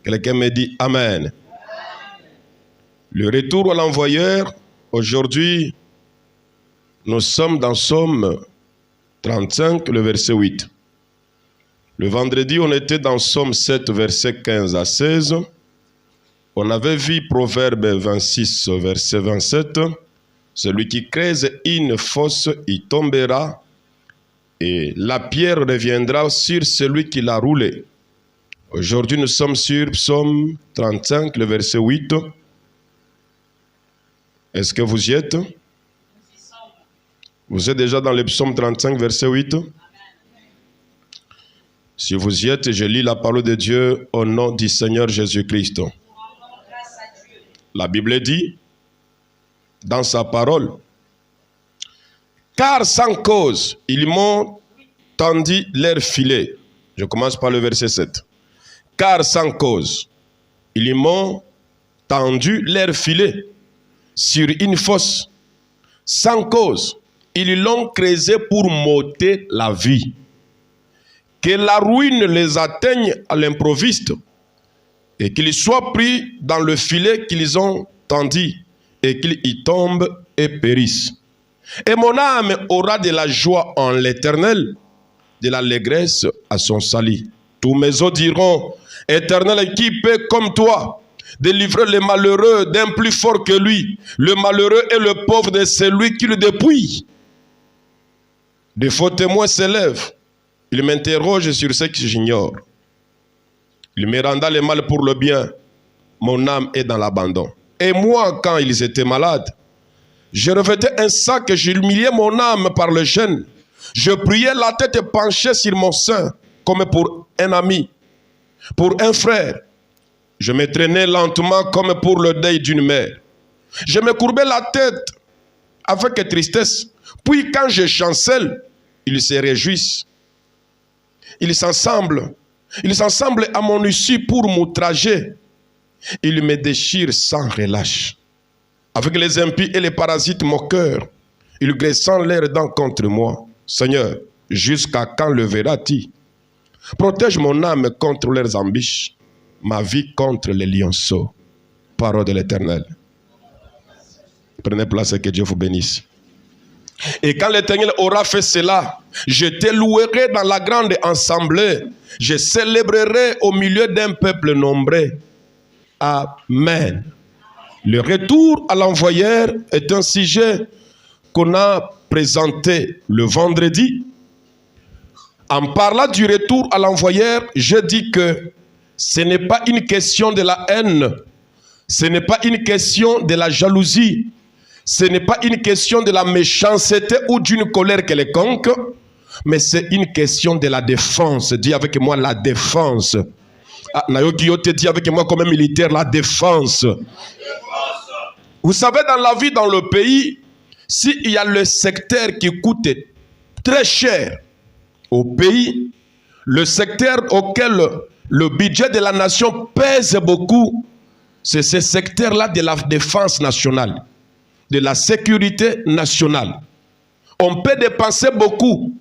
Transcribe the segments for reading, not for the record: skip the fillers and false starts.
Quelqu'un me dit Amen. Le retour à l'envoyeur, aujourd'hui, nous sommes dans Somme 35, le verset 8. Le vendredi, on était dans Somme 7, verset 15 à 16. On avait vu Proverbe 26, verset 27. Celui qui creuse une fosse y tombera, et la pierre reviendra sur celui qui l'a roulée. Aujourd'hui, nous sommes sur Psaume 35, le verset 8. Est-ce que vous y êtes? Vous êtes déjà dans le Psaume 35, verset 8? Si vous y êtes, je lis la parole de Dieu au nom du Seigneur Jésus-Christ. La Bible dit, dans sa parole, « Car sans cause, ils m'ont tendu leur filet. » Je commence par le verset 7. « Car sans cause, ils m'ont tendu leur filet sur une fosse. Sans cause, ils l'ont creusé pour m'ôter la vie. Que la ruine les atteigne à l'improviste et qu'ils soient pris dans le filet qu'ils ont tendu et qu'ils y tombent et périssent. Et mon âme aura de la joie en l'Éternel, de l'allégresse à son salut. Tous mes os diront, Éternel, qui peut comme toi délivrer les malheureux d'un plus fort que lui, le malheureux et le pauvre de celui qui le dépouille. De faux témoins s'élèvent. Il m'interroge sur ce que j'ignore. Il me renda le mal pour le bien. Mon âme est dans l'abandon. Et moi, quand ils étaient malades, je revêtais un sac et j'humiliais mon âme par le jeûne. Je priais la tête penchée sur mon sein, comme pour un ami, pour un frère. Je me traînais lentement comme pour le deuil d'une mère. Je me courbais la tête avec tristesse. Puis quand je chancelle, ils se réjouissent. Ils s'ensemblent à mon issue pour m'outrager. Ils me déchirent sans relâche. Avec les impies et les parasites moqueurs, ils graissent leurs dents contre moi. Seigneur, jusqu'à quand le verras-tu? Protège mon âme contre leurs embûches, ma vie contre les lionceaux. Parole de l'Éternel. Prenez place et que Dieu vous bénisse. Et quand l'Éternel aura fait cela, je te louerai dans la grande assemblée. Je célébrerai au milieu d'un peuple nombreux. Amen. Le retour à l'envoyeur est un sujet qu'on a présenté le vendredi. En parlant du retour à l'envoyeur, je dis que ce n'est pas une question de la haine, ce n'est pas une question de la jalousie, ce n'est pas une question de la méchanceté ou d'une colère quelconque, mais c'est une question de la défense. Dis avec moi la défense. Nayoki Yote dit avec moi comme un militaire, la défense. Vous savez, dans la vie, dans le pays, s'il y a le secteur qui coûte très cher au pays, le secteur auquel le budget de la nation pèse beaucoup, c'est ce secteur-là de la défense nationale, de la sécurité nationale. On peut dépenser beaucoup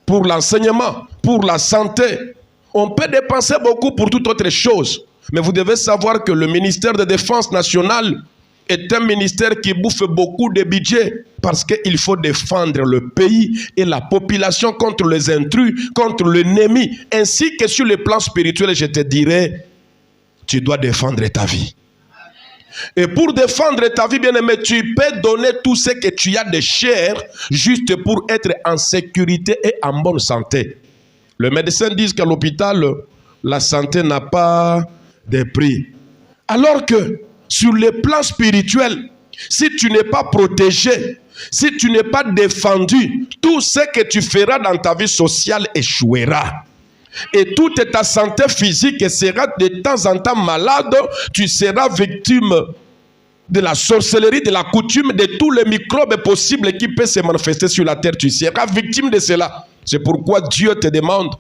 pour l'enseignement, pour la santé. On peut dépenser beaucoup pour toute autre chose. Mais vous devez savoir que le ministère de Défense nationale est un ministère qui bouffe beaucoup de budget parce qu'il faut défendre le pays et la population contre les intrus, contre l'ennemi, ainsi que sur le plan spirituel, je te dirais, tu dois défendre ta vie. Et pour défendre ta vie, bien-aimé, tu peux donner tout ce que tu as de cher juste pour être en sécurité et en bonne santé. Les médecins disent qu'à l'hôpital, la santé n'a pas de prix. Alors que sur le plan spirituel, si tu n'es pas protégé, si tu n'es pas défendu, tout ce que tu feras dans ta vie sociale échouera. Et toute ta santé physique sera de temps en temps malade. Tu seras victime de la sorcellerie, de la coutume, de tous les microbes possibles qui peuvent se manifester sur la terre. Tu seras victime de cela. C'est pourquoi Dieu te demande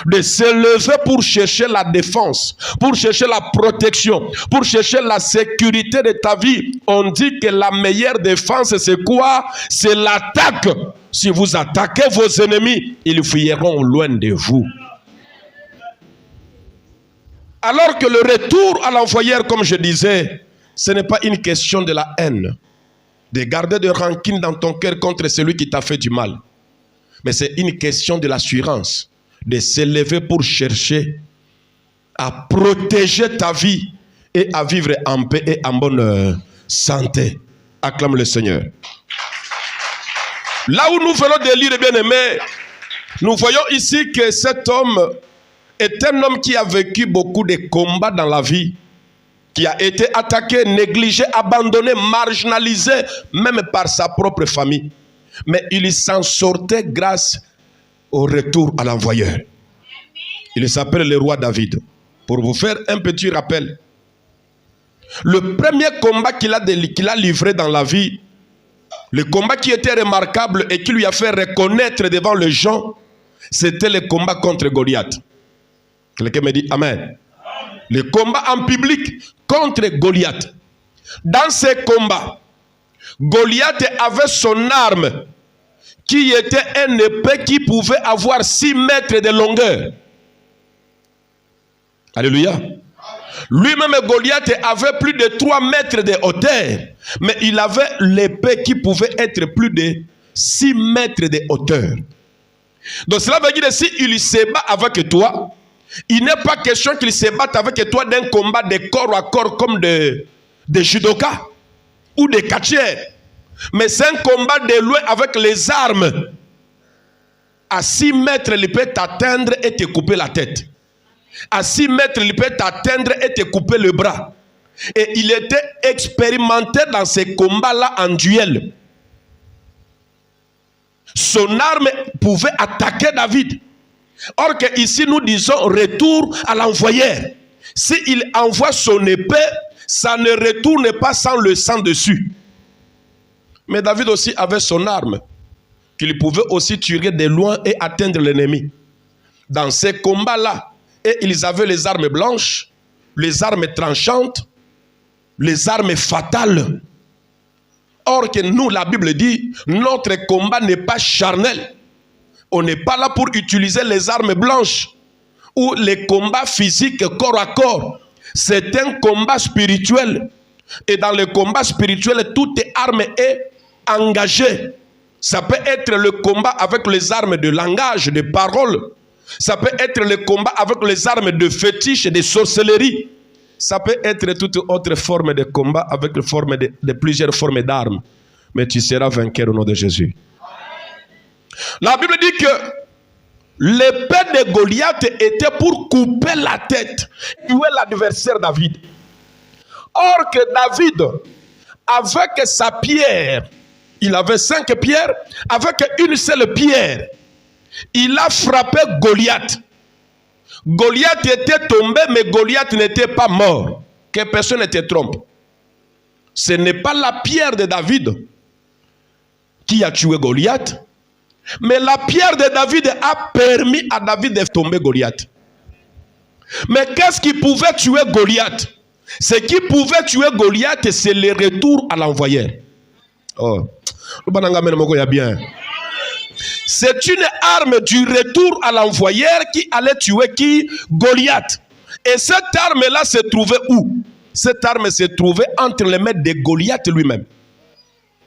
de se lever pour chercher la défense, pour chercher la protection, pour chercher la sécurité de ta vie. On dit que la meilleure défense, c'est quoi? C'est l'attaque. Si vous attaquez vos ennemis, ils fuiront loin de vous. Alors que le retour à l'envoyeur, comme je disais, ce n'est pas une question de la haine, de garder de rancune dans ton cœur contre celui qui t'a fait du mal. Mais c'est une question de l'assurance, de s'élever pour chercher à protéger ta vie et à vivre en paix et en bonne santé. Acclame le Seigneur. Là où nous venons de lire, bien aimé, nous voyons ici que cet homme est un homme qui a vécu beaucoup de combats dans la vie, qui a été attaqué, négligé, abandonné, marginalisé, même par sa propre famille. Mais il s'en sortait grâce au retour à l'envoyeur. Il s'appelle le roi David. Pour vous faire un petit rappel, le premier combat qu'il a livré dans la vie, le combat qui était remarquable et qui lui a fait reconnaître devant les gens, c'était le combat contre Goliath. Quelqu'un me dit Amen. Le combat en public contre Goliath. Dans ces combats, Goliath avait son arme qui était un épée qui pouvait avoir 6 mètres de longueur. Alléluia. Lui-même, Goliath, avait plus de 3 mètres de hauteur. Mais il avait l'épée qui pouvait être plus de 6 mètres de hauteur. Donc cela veut dire que s'il se bat avec toi, il n'est pas question qu'il se batte avec toi d'un combat de corps à corps comme de judoka ou de catcheurs. Mais c'est un combat de loin avec les armes. À 6 mètres, il peut t'atteindre et te couper la tête. À 6 mètres, il peut t'atteindre et te couper le bras. Et il était expérimenté dans ces combats-là en duel. Son arme pouvait attaquer David. Or que ici nous disons retour à l'envoyeur. S'il envoie son épée, ça ne retourne pas sans le sang dessus. Mais David aussi avait son arme, qu'il pouvait aussi tirer de loin et atteindre l'ennemi. Dans ces combats-là, et ils avaient les armes blanches, les armes tranchantes, les armes fatales. Or que nous, la Bible dit, notre combat n'est pas charnel. On n'est pas là pour utiliser les armes blanches ou les combats physiques corps à corps. C'est un combat spirituel. Et dans le combat spirituel, toute arme est engagée. Ça peut être le combat avec les armes de langage, de parole. Ça peut être le combat avec les armes de fétiche et de sorcellerie. Ça peut être toute autre forme de combat avec plusieurs formes d'armes. Mais tu seras vainqueur au nom de Jésus. La Bible dit que l'épée de Goliath était pour couper la tête. Où est l'adversaire David? Or que David, avec sa pierre, il avait 5 pierres, avec une seule pierre, il a frappé Goliath. Goliath était tombé, mais Goliath n'était pas mort. Que personne ne te trompe. Ce n'est pas la pierre de David qui a tué Goliath, mais la pierre de David a permis à David de tomber Goliath. Mais qu'est-ce qui pouvait tuer Goliath? Ce qui pouvait tuer Goliath, c'est le retour à l'envoyeur. Oh, bien. C'est une arme du retour à l'envoyeur qui allait tuer Goliath. Et cette arme-là se trouvait où? Cette arme se trouvait entre les mains de Goliath lui-même.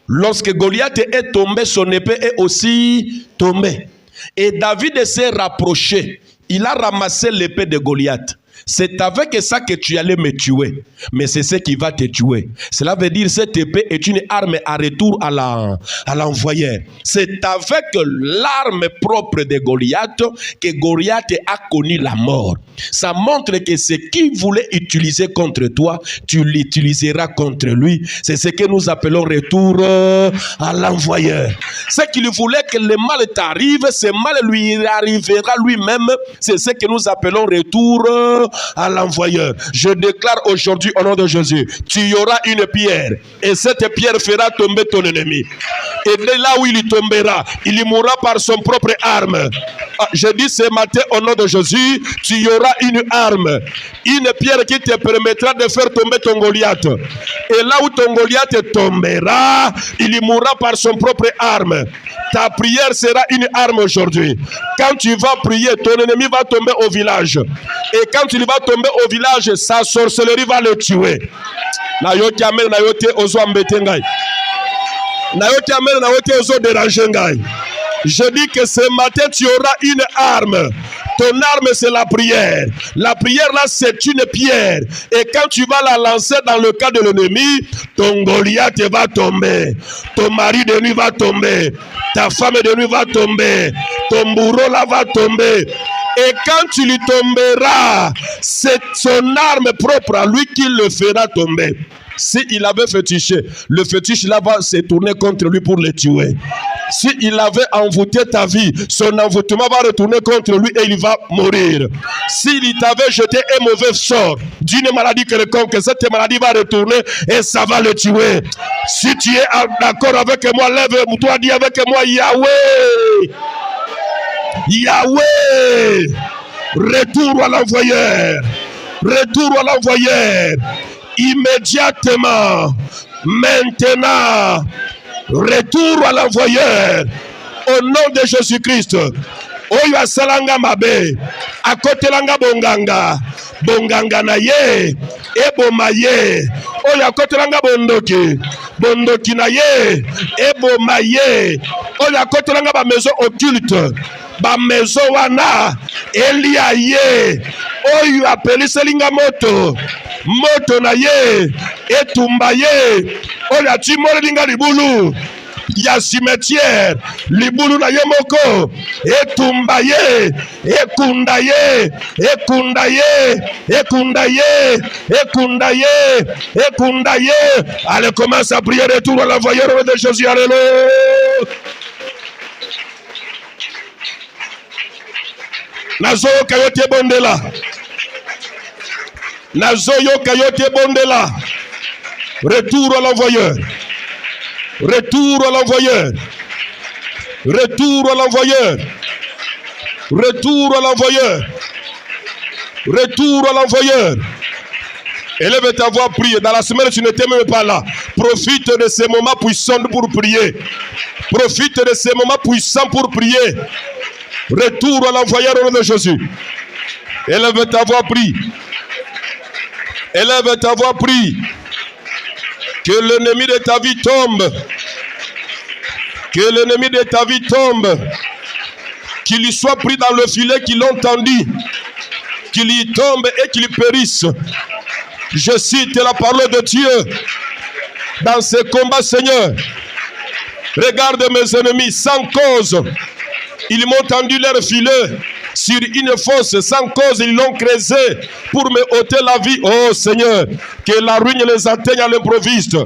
Lorsque Goliath est tombé, son épée est aussi tombée. Et David s'est rapproché. Il a ramassé l'épée de Goliath. C'est avec ça que tu allais me tuer. Mais c'est ce qui va te tuer. Cela veut dire que cette épée est une arme à retour à l'envoyeur. C'est avec l'arme propre de Goliath que Goliath a connu la mort. Ça montre que ce qu'il voulait utiliser contre toi, tu l'utiliseras contre lui. C'est ce que nous appelons retour à l'envoyeur. Ce qu'il voulait que le mal t'arrive, ce mal lui arrivera lui-même. C'est ce que nous appelons retour à l'envoyeur. Je déclare aujourd'hui au nom de Jésus, tu y auras une pierre et cette pierre fera tomber ton ennemi. Et de là où il tombera, il mourra par son propre arme. Je dis ce matin au nom de Jésus, tu y auras une arme, une pierre qui te permettra de faire tomber ton Goliath. Et là où ton Goliath tombera, il mourra par son propre arme. Ta prière sera une arme aujourd'hui. Quand tu vas prier, ton ennemi va tomber au village. Et quand tu il va tomber au village, sa sorcellerie va le tuer. Nayoki amen, nayote ozo ambete ngai. Nayoki amen, nayote ozo déranger ngai. Je dis que ce matin, tu auras une arme. Ton arme, c'est la prière. La prière, là, c'est une pierre. Et quand tu vas la lancer dans le cas de l'ennemi, ton Goliath va tomber. Ton mari de nuit va tomber. Ta femme de nuit va tomber. Ton bourreau, là, va tomber. Et quand tu lui tomberas, c'est son arme propre à lui qui le fera tomber. S'il avait fétiché, le fétiche là va se tourner contre lui pour le tuer. S'il avait envoûté ta vie, son envoûtement va retourner contre lui et il va mourir. S'il t'avait jeté un mauvais sort d'une maladie quelconque, cette maladie va retourner et ça va le tuer. Si tu es d'accord avec moi, lève-toi, dis avec moi, Yahweh. Yahweh. Retour à l'envoyeur. Retour à l'envoyeur. Immédiatement, maintenant, retour à l'envoyeur au nom de Jésus-Christ. Oyo asalanga mabe, akotelanga bonganga, bonganga na ye, eboma ye. Oyo akotelanga bondoki, bondoki na ye, eboma ye. Oyo akotelanga ba maison occulte, ba maison wana, elia ye. Oyo apeliselinga moto, moto na ye, etumba ye. Oyo atimorelinga libulu, ya cimetière, libulu na ye moko, etumba ye, ekunda ye, ekunda ye, ekunda ye, ekunda ye, ekunda ye. Allez, commence à prier, retour à l'envoyeur de Jésus, alléluia. Nazoyo kayote bondela. Nazoyo kayote bondela. Retour à l'envoyeur. Retour à l'envoyeur. Retour à l'envoyeur. Retour à l'envoyeur. Retour à l'envoyeur. Élève ta voix, prie. Dans la semaine, tu n'étais même pas là. Profite de ces moments puissants pour prier. Profite de ces moments puissants pour prier. Retour à l'envoyeur au nom de Jésus. Élève ta voix, prie. Élève ta voix, prie. Que l'ennemi de ta vie tombe. Que l'ennemi de ta vie tombe. Qu'il y soit pris dans le filet qu'ils l'ont tendu. Qu'il y tombe et qu'il périsse. Je cite la parole de Dieu. Dans ce combat, Seigneur. Regarde mes ennemis sans cause. Ils m'ont tendu leur filet sur une fosse sans cause, ils l'ont creusé pour me ôter la vie. Oh Seigneur, que la ruine les atteigne à l'improviste,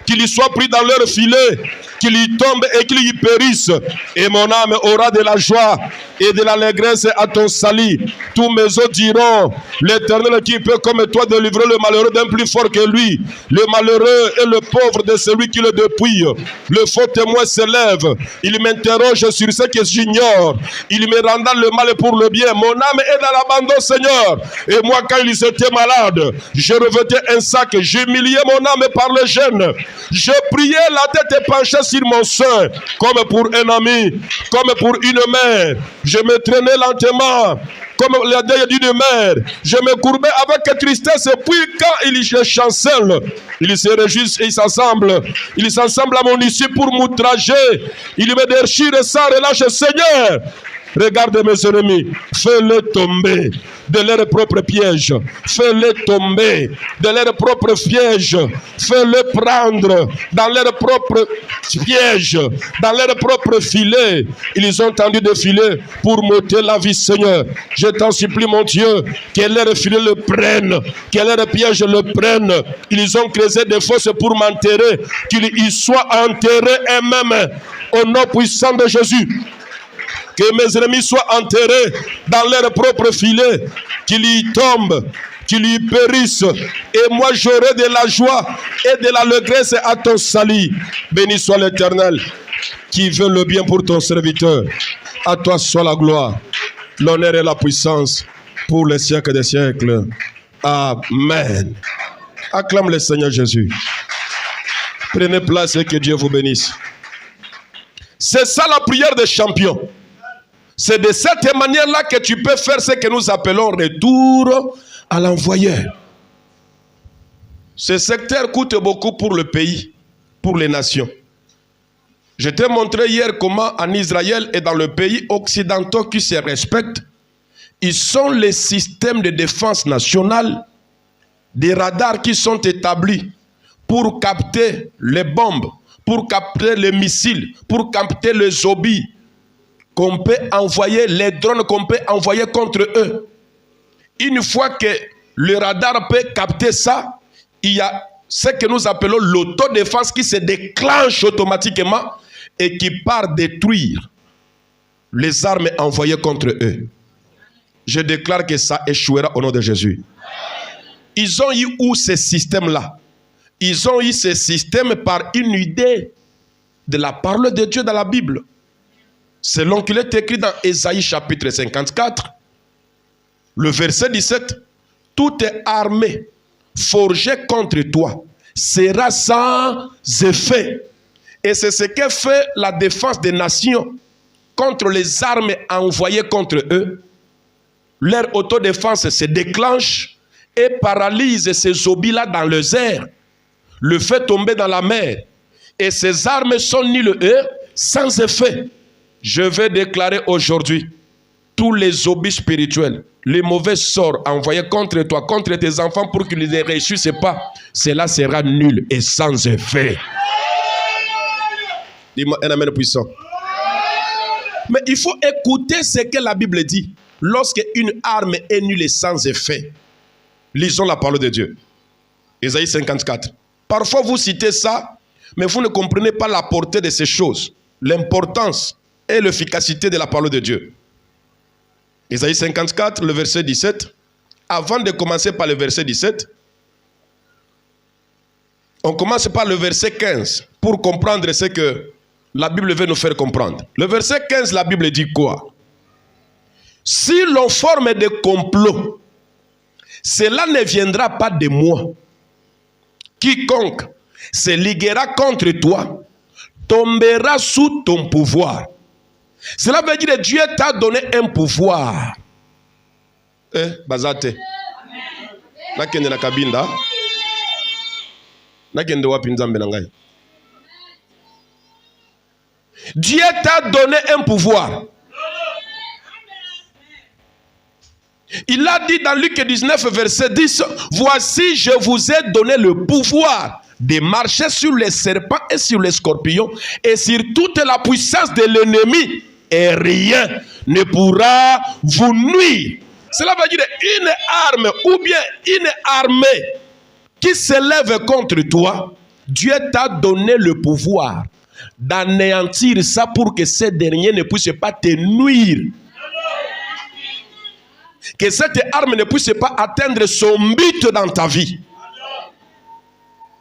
qu'ils soient pris dans leur filet, qu'ils y tombent et qu'ils y périssent. Et mon âme aura de la joie et de l'allégresse à ton salut. Tous mes os diront, l'Éternel qui peut comme toi délivrer le malheureux d'un plus fort que lui. Le malheureux et le pauvre de celui qui le dépouille. Le faux témoin s'élève. Il m'interroge sur ce que j'ignore. Il me rendra le mal pour le bien. Mon âme est dans l'abandon, Seigneur. Et moi, quand ils étaient malades, je revêtais un sac. J'humiliais mon âme par le gêne. Je priais la tête penchée sur mon sein, comme pour un ami, comme pour une mère. Je me traînais lentement, comme la deuil d'une mère. Je me courbais avec tristesse, et puis quand ils chancellent, ils se réjouissent et ils s'assemblent. Ils s'assemblent à mon issue pour m'outrager. Ils me déchirent sans relâche. Seigneur, regarde mes ennemis, fais-les tomber de leur propre piège. Fais-les tomber de leur propre piège. Fais-les prendre dans leur propre piège, dans leur propre filet. Ils ont tendu de filet pour m'ôter la vie, Seigneur. Je t'en supplie, mon Dieu, que leur filet le prenne, que leur piège le prenne. Ils ont creusé des fosses pour m'enterrer, qu'ils y soient enterrés eux-mêmes au nom puissant de Jésus. Que mes ennemis soient enterrés dans leur propre filet, qu'ils y tombent, qu'ils y périssent. Et moi j'aurai de la joie et de l'allégresse à ton salut. Béni soit l'Éternel qui veut le bien pour ton serviteur. À toi soit la gloire, l'honneur et la puissance pour les siècles des siècles. Amen. Acclame le Seigneur Jésus. Prenez place et que Dieu vous bénisse. C'est ça la prière des champions. C'est de cette manière-là que tu peux faire ce que nous appelons retour à l'envoyeur. Ce secteur coûte beaucoup pour le pays, pour les nations. Je t'ai montré hier comment en Israël et dans le pays occidentaux qui se respectent, ils sont les systèmes de défense nationale, des radars qui sont établis pour capter les bombes, pour capter les missiles, pour capter les obus qu'on peut envoyer, les drones qu'on peut envoyer contre eux. Une fois que le radar peut capter ça, il y a ce que nous appelons l'autodéfense qui se déclenche automatiquement et qui part détruire les armes envoyées contre eux. Je déclare que ça échouera au nom de Jésus. Ils ont eu où ces systèmes-là? Ils ont eu ces systèmes par une idée de la parole de Dieu dans la Bible. Selon qu'il est écrit dans Ésaïe chapitre 54, le verset 17, toute armée forgée contre toi sera sans effet. Et c'est ce que fait la défense des nations contre les armes envoyées contre eux. Leur autodéfense se déclenche et paralyse ces obus-là dans les airs, le fait tomber dans la mer. Et ces armes sont nulles et sans effet. Je vais déclarer aujourd'hui, tous les obus spirituels, les mauvais sorts envoyés contre toi, contre tes enfants pour qu'ils ne réussissent pas, cela sera nul et sans effet. Dis-moi un amen puissant. Mais il faut écouter ce que la Bible dit. Lorsque une arme est nulle et sans effet, lisons la parole de Dieu. Ésaïe 54. Parfois vous citez ça, mais vous ne comprenez pas la portée de ces choses, l'importance et l'efficacité de la parole de Dieu. Ésaïe 54, le verset 17. Avant de commencer par le verset 17, on commence par le verset 15 pour comprendre ce que la Bible veut nous faire comprendre. Le verset 15, la Bible dit quoi? Si l'on forme des complots, cela ne viendra pas de moi. Quiconque se liguera contre toi tombera sous ton pouvoir. Cela veut dire que Dieu t'a donné un pouvoir. Bazate. Nakende na kabinda. Nakende wapi nzambe na ngai. Dieu t'a donné un pouvoir. Il a dit dans Luc 19, verset 10, « Voici, je vous ai donné le pouvoir de marcher sur les serpents et sur les scorpions et sur toute la puissance de l'ennemi, et rien ne pourra vous nuire. » Cela veut dire une arme ou bien une armée qui s'élève contre toi, Dieu t'a donné le pouvoir d'anéantir ça pour que ces derniers ne puissent pas te nuire. Que cette arme ne puisse pas atteindre son but dans ta vie.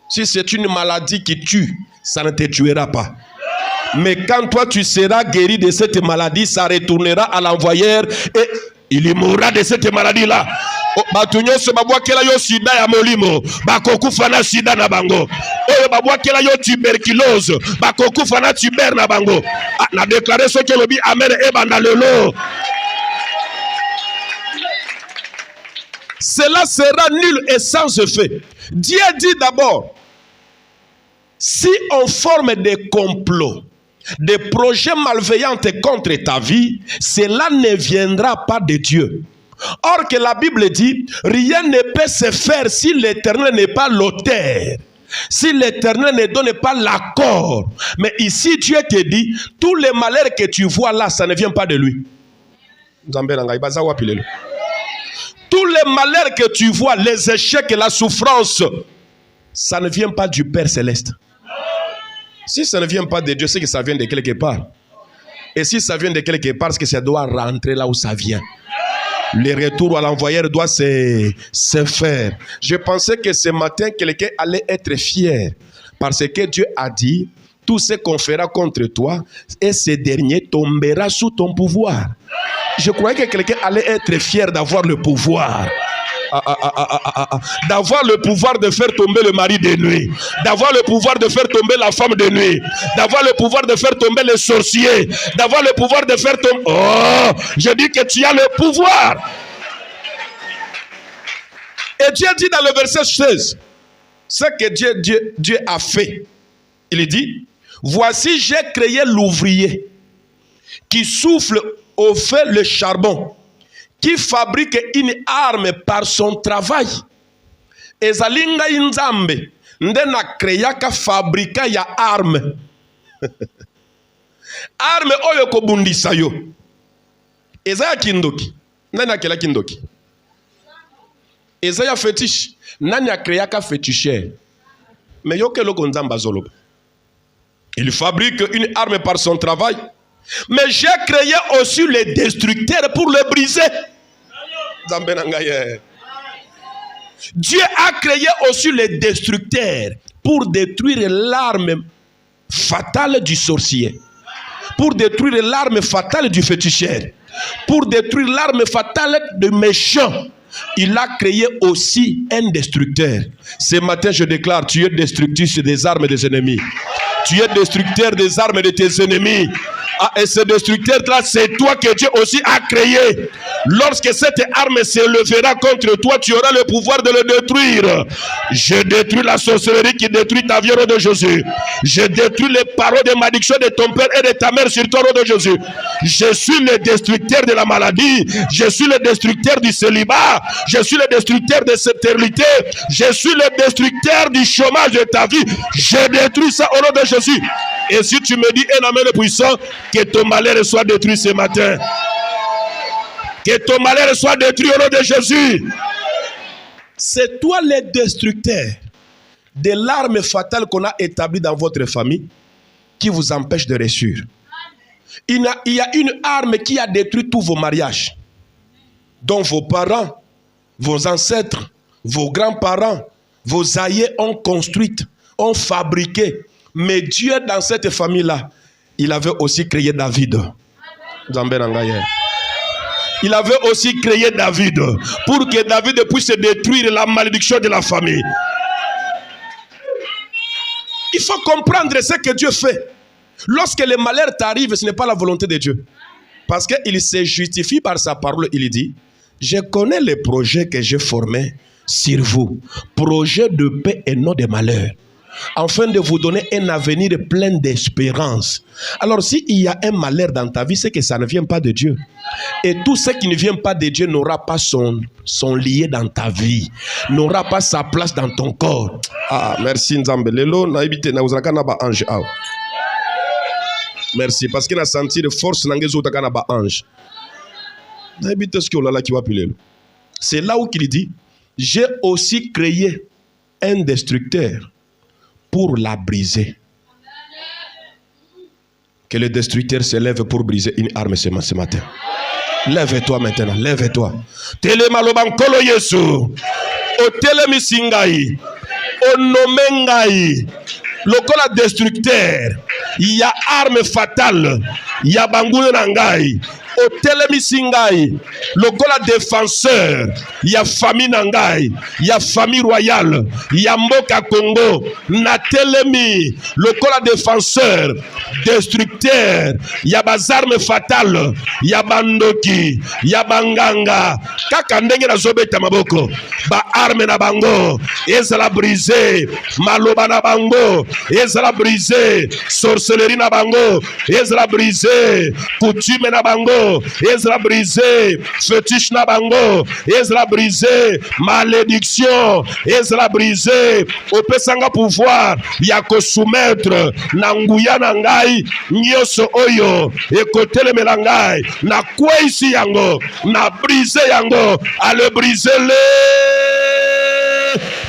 Si c'est une maladie qui tue, ça ne te tuera pas. Mais quand toi tu seras guéri de cette maladie, ça retournera à l'envoyeur et il mourra de cette maladie-là. Batunyo se babwakela yo sida ya molimo, bakokufa na sida na bango. Oyo babwakela yo tuberculose, bakokufa na tuber na bango. Na déclarer ce que le bi amen e banda lelo. Cela sera nul et sans effet. Dieu dit d'abord, si on forme des complots, des projets malveillants contre ta vie, cela ne viendra pas de Dieu. Or que la Bible dit, rien ne peut se faire si l'Éternel n'est pas l'auteur. Si l'Éternel ne donne pas l'accord. Mais ici Dieu te dit, tous les malheurs que tu vois là, ça ne vient pas de lui. Tous les malheurs que tu vois, les échecs et la souffrance, ça ne vient pas du Père Céleste. Si ça ne vient pas de Dieu, c'est que ça vient de quelque part. Et si ça vient de quelque part, c'est que ça doit rentrer là où ça vient. Le retour à l'envoyeur doit se faire. Je pensais que ce matin, quelqu'un allait être fier. Parce que Dieu a dit, tout ce qu'on fera contre toi, et ce dernier tombera sous ton pouvoir. Je croyais que quelqu'un allait être fier d'avoir le pouvoir. D'avoir le pouvoir de faire tomber le mari de nuit, d'avoir le pouvoir de faire tomber la femme de nuit, d'avoir le pouvoir de faire tomber les sorciers, d'avoir le pouvoir de faire tomber... Oh, je dis que tu as le pouvoir. Et Dieu dit dans le verset 16, ce que Dieu a fait. Il dit, voici j'ai créé l'ouvrier qui souffle au feu le charbon, qui fabrique une arme par son travail. Ezalinga inzambe, ndena kreyaka fabrika ya arme. Arme oyo kobundisa yo. Ezaya kindoki. Nani akela kindoki? Ezaya fétiche. Nani akreyaka féticheur. Mais yo ke loko nzamba zoloba. Il fabrique une arme par son travail. Mais j'ai créé aussi les destructeurs pour le briser. Dieu a créé aussi les destructeurs pour détruire l'arme fatale du sorcier, pour détruire l'arme fatale du féticheur, pour détruire l'arme fatale du méchant. Il a créé aussi un destructeur. Ce matin, je déclare, tu es destructrice des armes des ennemis. Tu es destructeur des armes de tes ennemis. Ah, et ce destructeur-là, c'est toi que Dieu aussi a créé. Lorsque cette arme se lèvera contre toi, tu auras le pouvoir de le détruire. Je détruis la sorcellerie qui détruit ta vie au nom de Jésus. Je détruis les paroles de malédiction de ton père et de ta mère sur toi au nom de Jésus. Je suis le destructeur de la maladie. Je suis le destructeur du célibat. Je suis le destructeur de cette stérilité. Je suis le destructeur du chômage de ta vie. Je détruis ça au nom de Jésus. Et si tu me dis un amen puissant, que ton malheur soit détruit ce matin. Que ton malheur soit détruit au nom de Jésus. C'est toi le destructeur de l'arme fatale qu'on a établie dans votre famille qui vous empêche de réussir. Il y a une arme qui a détruit tous vos mariages, dont vos parents, vos ancêtres, vos grands-parents, vos aïeux ont construit, ont fabriqué. Mais Dieu, dans cette famille-là, il avait aussi créé David. Il avait aussi créé David pour que David puisse détruire la malédiction de la famille. Il faut comprendre ce que Dieu fait. Lorsque le malheur t'arrive, ce n'est pas la volonté de Dieu. Parce qu'il se justifie par sa parole. Il dit, je connais les projets que j'ai formés sur vous. Projets de paix et non de malheur. Afin de vous donner un avenir plein d'espérance. Alors s'il y a un malheur dans ta vie, c'est que ça ne vient pas de Dieu. Et tout ce qui ne vient pas de Dieu n'aura pas son lien dans ta vie, n'aura pas sa place dans ton corps. Ah, merci Nzambe. Lelo na ibite na uzaka na ba ange aw. Merci parce qu'il a senti de force nangezo taka na ba ange. Na ibite ce que olala ki wapi lelo. C'est là où il dit, j'ai aussi créé un destructeur pour la briser. Que le destructeur se lève pour briser une arme ce matin. Lève-toi maintenant, lève-toi. Tele malobankolo Yesu. O tele misingai. O nomengai. Lokola destructeur. Il y a arme fatale. Il y a bangune nangai. O tele misingai. Lokola défenseur. Il y a famille nangai. Il y a famille royale. Il y a Mboka Congo. Na telemi. Lokola défenseur. Destructeur. Il y a bas armes fatales. Il y a bandoki. Il y a banganga. Kaka ndenge na zobeta maboko. Ba arme na bango. Ezala brisé. Maloba na bango. Ezala brisé. Sorcellerie na bango. Ezala brisé. Coutume na bango. Ezra brisé, fétiche na bango, Ezra brisé, malédiction, Ezra brisé, opesanga pouvoir, yako soumettre, na nguya na ngai, nyoso oyo, ekotele melangai, na kwa isi yango, na brisé yango, ale brisé le.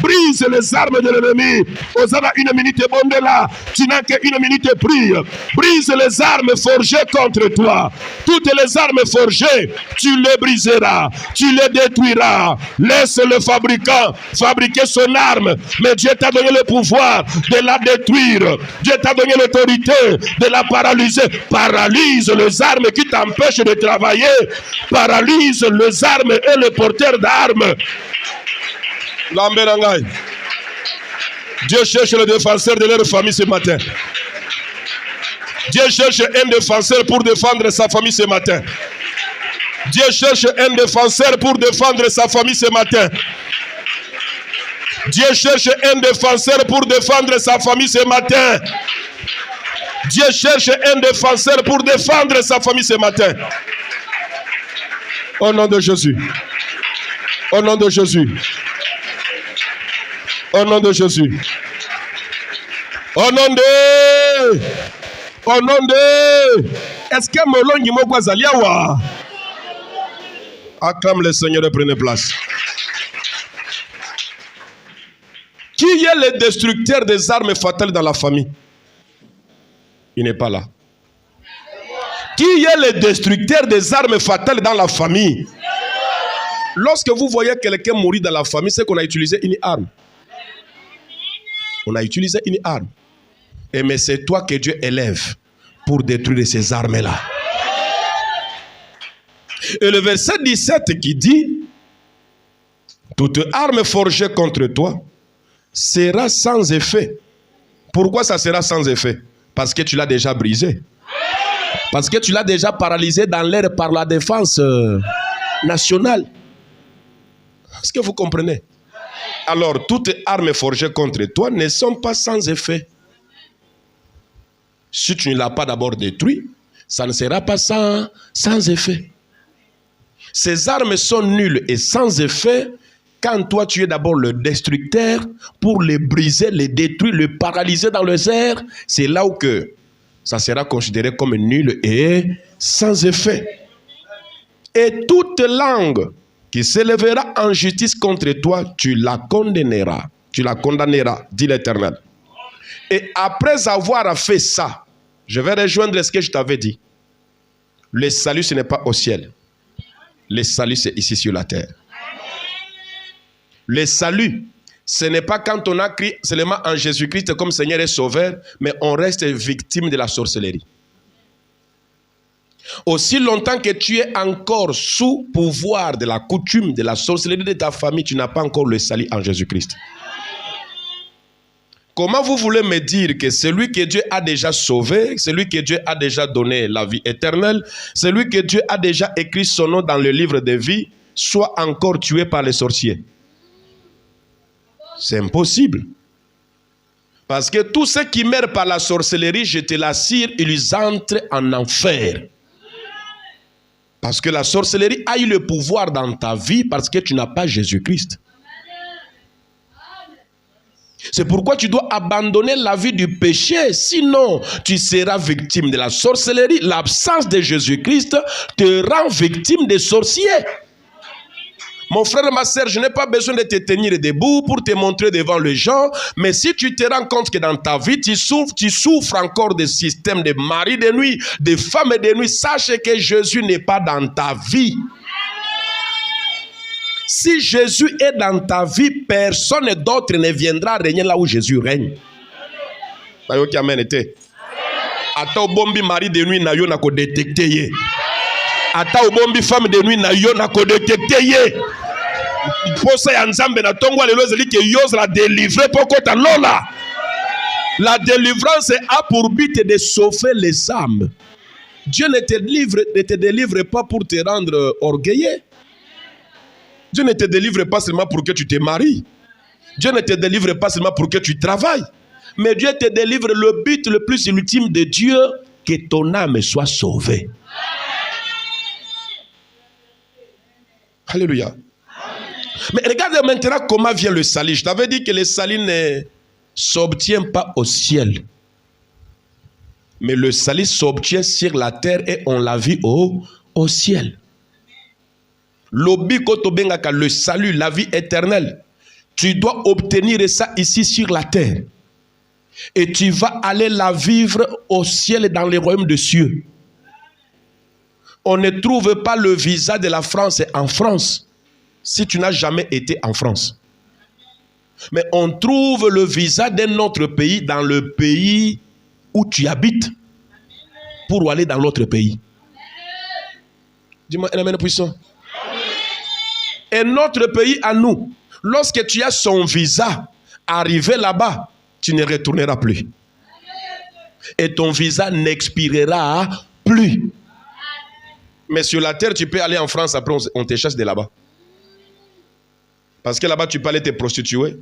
Brise les armes de l'ennemi. Osana une minute bonde là. Tu n'as qu'une minute prie. Brise les armes forgées contre toi. Toutes les armes forgées, tu les briseras. Tu les détruiras. Laisse le fabricant fabriquer son arme. Mais Dieu t'a donné le pouvoir de la détruire. Dieu t'a donné l'autorité de la paralyser. Paralyse les armes qui t'empêchent de travailler. Paralyse les armes et les porteurs d'armes. Dieu cherche le défenseur de leur famille ce matin. Dieu cherche un défenseur pour défendre sa famille ce matin. Dieu cherche un défenseur pour défendre sa famille ce matin. Dieu cherche un défenseur pour défendre sa famille ce matin. Dieu cherche un défenseur pour défendre sa famille ce matin. Au nom de Jésus. Au nom de Jésus. Au nom de Jésus. Au nom de... Au nom de... Est-ce que Molongi Mogwazaliawa? Acclame le Seigneur et prenez place. Qui est le destructeur des armes fatales dans la famille? Il n'est pas là. Qui est le destructeur des armes fatales dans la famille? Lorsque vous voyez quelqu'un mourir dans la famille, c'est qu'on a utilisé une arme. On a utilisé une arme. Et mais c'est toi que Dieu élève pour détruire ces armes-là. Et le verset 17 qui dit: toute arme forgée contre toi sera sans effet. Pourquoi ça sera sans effet? Parce que tu l'as déjà brisé. Parce que tu l'as déjà paralysé dans l'air par la défense nationale. Est-ce que vous comprenez? Alors, toutes armes forgées contre toi ne sont pas sans effet. Si tu ne l'as pas d'abord détruit, ça ne sera pas sans effet. Ces armes sont nulles et sans effet quand toi tu es d'abord le destructeur pour les briser, les détruire, les paralyser dans les airs. C'est là où que ça sera considéré comme nul et sans effet. Et toute langue qui s'élèvera en justice contre toi, tu la condamneras. Tu la condamneras, dit l'Éternel. Et après avoir fait ça, je vais rejoindre ce que je t'avais dit. Le salut, ce n'est pas au ciel. Le salut, c'est ici sur la terre. Le salut, ce n'est pas quand on a crié seulement en Jésus-Christ comme Seigneur et Sauveur, mais on reste victime de la sorcellerie. Aussi longtemps que tu es encore sous pouvoir de la coutume, de la sorcellerie de ta famille, tu n'as pas encore le salut en Jésus-Christ. Comment vous voulez me dire que celui que Dieu a déjà sauvé, celui que Dieu a déjà donné la vie éternelle, celui que Dieu a déjà écrit son nom dans le livre de vie, soit encore tué par les sorciers? C'est impossible. Parce que tous ceux qui meurent par la sorcellerie, je te l'assure, ils entrent en enfer. Parce que la sorcellerie a eu le pouvoir dans ta vie parce que tu n'as pas Jésus-Christ. C'est pourquoi tu dois abandonner la vie du péché. Sinon, tu seras victime de la sorcellerie. L'absence de Jésus-Christ te rend victime des sorciers. Mon frère et ma sœur, je n'ai pas besoin de te tenir debout pour te montrer devant les gens. Mais si tu te rends compte que dans ta vie, tu souffres encore des systèmes de mari de nuit, de femmes de nuit, sache que Jésus n'est pas dans ta vie. Si Jésus est dans ta vie, personne d'autre ne viendra régner là où Jésus règne. Ata bombi mari de nuit na yo na ko détecter ye. Ata bombi femme de nuit na yo na ko détecter ye. Posa ya nzambe na tongwa lelo zeli ke yose la délivrer poko ta lola. La délivrance a pour but de sauver les âmes. Dieu ne te délivre pas pour te rendre orgueilleux. Dieu ne te délivre pas seulement pour que tu te maries. Dieu ne te délivre pas seulement pour que tu travailles. Mais Dieu te délivre le but le plus ultime de Dieu, que ton âme soit sauvée. Alléluia. Mais regarde maintenant comment vient le salut. Je t'avais dit que le salut ne s'obtient pas au ciel. Mais le salut s'obtient sur la terre et on la vit au ciel. Le salut, la vie éternelle, tu dois obtenir ça ici sur la terre. Et tu vas aller la vivre au ciel et dans les royaumes des cieux. On ne trouve pas le visa de la France en France si tu n'as jamais été en France. Mais on trouve le visa d'un autre pays dans le pays où tu habites pour aller dans l'autre pays. Dis-moi, amen puissant. Et notre pays à nous, lorsque tu as son visa, arrivé là-bas, tu ne retourneras plus. Et ton visa n'expirera plus. Mais sur la terre, tu peux aller en France, après on te chasse de là-bas. Parce que là-bas, tu peux aller te prostituer.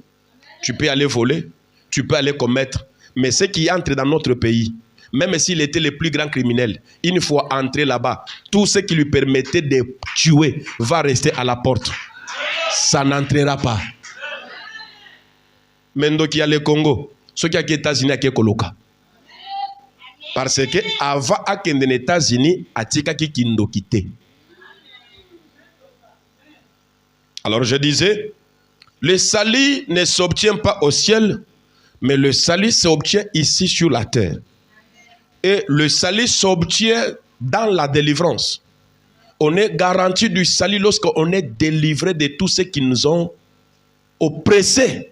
Tu peux aller voler, tu peux aller commettre. Mais ce qui entre dans notre pays, même s'il était le plus grand criminel, une fois entré là-bas, tout ce qui lui permettait de tuer va rester à la porte. Ça n'entrera pas. Mendo qui a le Congo, ceux qui ont les États-Unis qui Koloka. Parce que avant akende les États-Unis, atika ki kindo kite. Alors je disais, le salut ne s'obtient pas au ciel, mais le salut s'obtient ici sur la terre. Et le salut s'obtient dans la délivrance. On est garanti du salut lorsqu'on est délivré de tous ceux qui nous ont oppressés.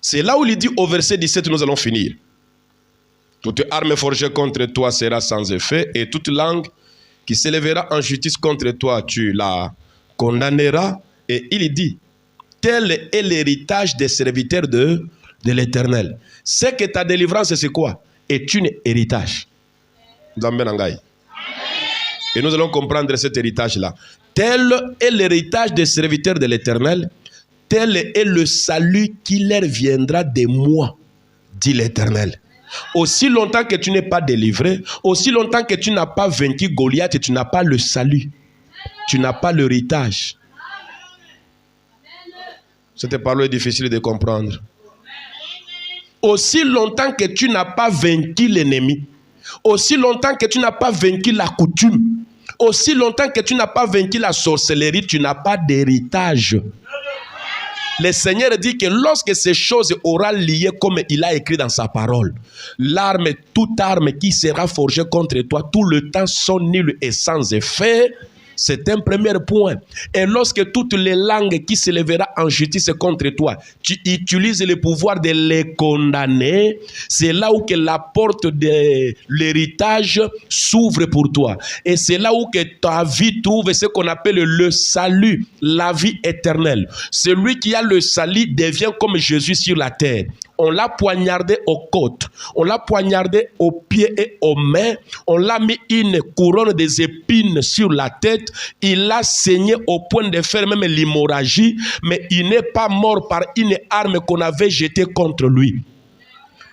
C'est là où il dit au verset 17, nous allons finir. Toute arme forgée contre toi sera sans effet, et toute langue qui s'élèvera en justice contre toi, tu la condamneras. Et il dit, tel est l'héritage des serviteurs de l'Éternel. C'est que ta délivrance, c'est quoi? Est un héritage. Et nous allons comprendre cet héritage-là. Tel est l'héritage des serviteurs de l'Éternel. Tel est le salut qui leur viendra de moi, dit l'Éternel. Aussi longtemps que tu n'es pas délivré, aussi longtemps que tu n'as pas vaincu Goliath, tu n'as pas le salut. Tu n'as pas l'héritage. Cette parole est difficile de comprendre. Aussi longtemps que tu n'as pas vaincu l'ennemi, aussi longtemps que tu n'as pas vaincu la coutume, aussi longtemps que tu n'as pas vaincu la sorcellerie, tu n'as pas d'héritage. Le Seigneur dit que lorsque ces choses auront lié comme il a écrit dans sa parole, l'arme, toute arme qui sera forgée contre toi, tout le temps sont nulles et sans effet. C'est un premier point. Et lorsque toutes les langues qui s'élèveront en justice contre toi, tu utilises le pouvoir de les condamner, c'est là où que la porte de l'héritage s'ouvre pour toi. Et c'est là où que ta vie trouve ce qu'on appelle le salut, la vie éternelle. Celui qui a le salut devient comme Jésus sur la terre. On l'a poignardé aux côtes, on l'a poignardé aux pieds et aux mains, on l'a mis une couronne des épines sur la tête, il a saigné au point de faire même l'hémorragie, mais il n'est pas mort par une arme qu'on avait jetée contre lui.